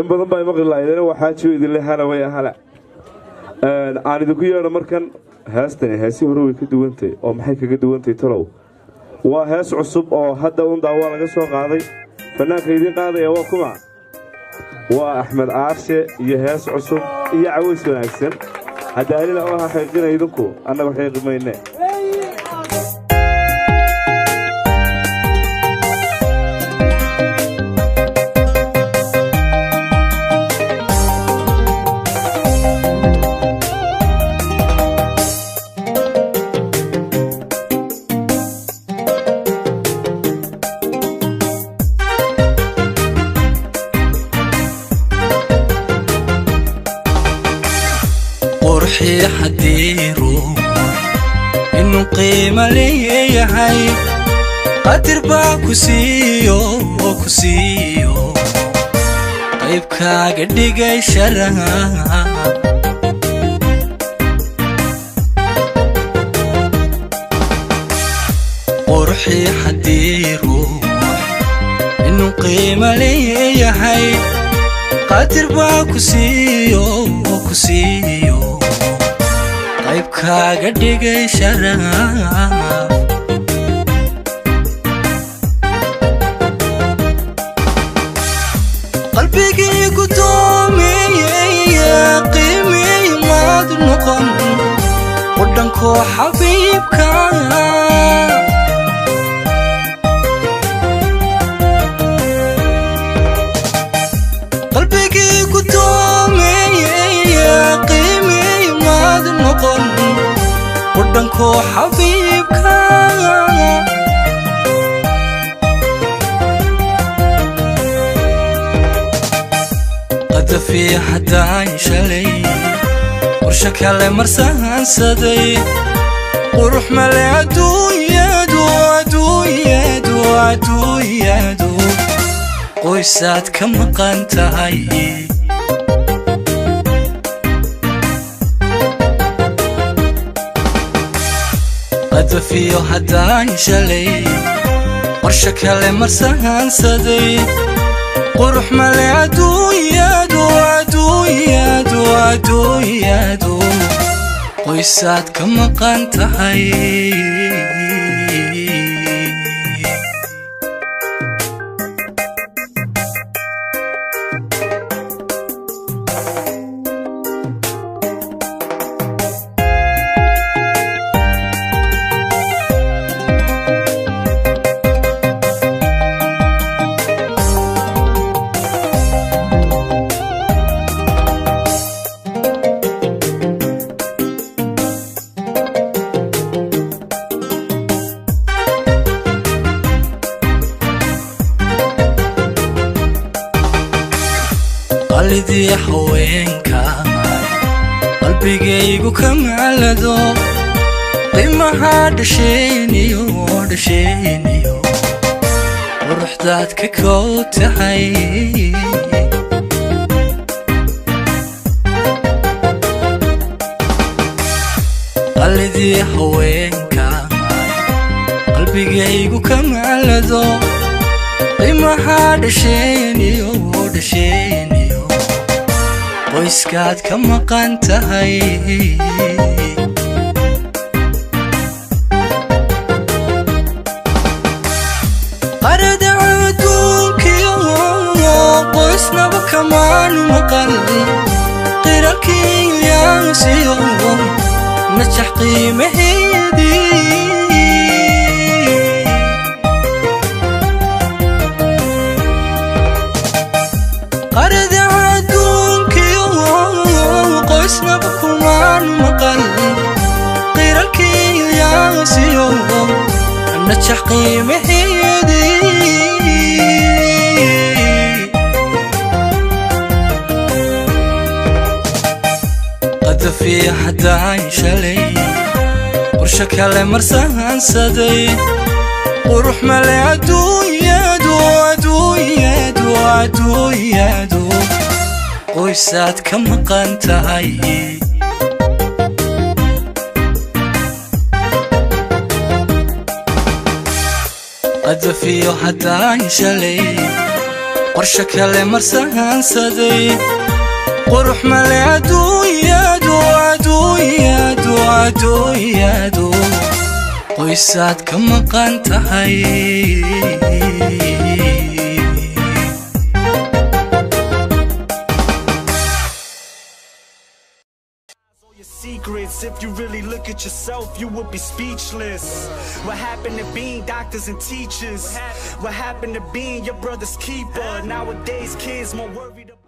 in badan baa maqli lahaydeen waxaa jiro idin leeyahay way ahala aan idinku yeero markan heestani heesi hore way ka duwantay oo maxay kaga duwantay talow waa hees cusub oo hadda uun daawa laga soo qaaday fanaanka idin qaadaya waa kuma waa Axmed Aarshe iyo hees cusub iyo caways wanaagsan hadda halina oo xaqiiqina idinku annaga waxay qiimeynaa روحي حديرو إنه قيمة لي هاي قدر باكوسيو وكوسيو طيب كاقدي قيشرها روحي حديرو إنه قيمة لي هاي قدر باكوسيو وكوسيو طيب كاقدي قيشرها قلبي قدومي قيمي ما دنقن ودنكو حبيبك قلبي قدومي قيمي ما دنقن ودنكو حبيبك قد في حدا شلي ورشك على مرسان صدي وروح ملي عدو يدو عدو يدو عدو يدو قويسات كم قنتهاي قد في حدا شلي ورشك على مرسان صدي وروح ملي عدو يدو عدو يدو عدو يدو قويسات كم قنتهاي قلبي حوينك قلبي كم علدو قيمة دشينيو دشينيو ورحتك كوتحي قلبي حوينك قلبي كم علدو قيمة دشينيو دشينيو qoyskaad ka maqan tahay qarada adduunkiyo qoysnaba kamaan maqan qirarkii yaansiyo najax qiimaheedii qarada qoysnaba kumaan maqan qirarkii yaansiyo najax qiimaheedii qad fi xadaa shalay qorshak ale marsan saday qurux male adduunyadu adduunyadu adduunyadu qoysaad ka maqan tahay qad fi xadaa shalay qorshe kale marsahansaday qurux male adduunyadu adduunyadu adduunyadu qoysaad ka maqan tahay secrets. If you really look at yourself, you would be speechless. What happened to being doctors and teachers? What happened to being your brother's keeper? Nowadays kids more worried about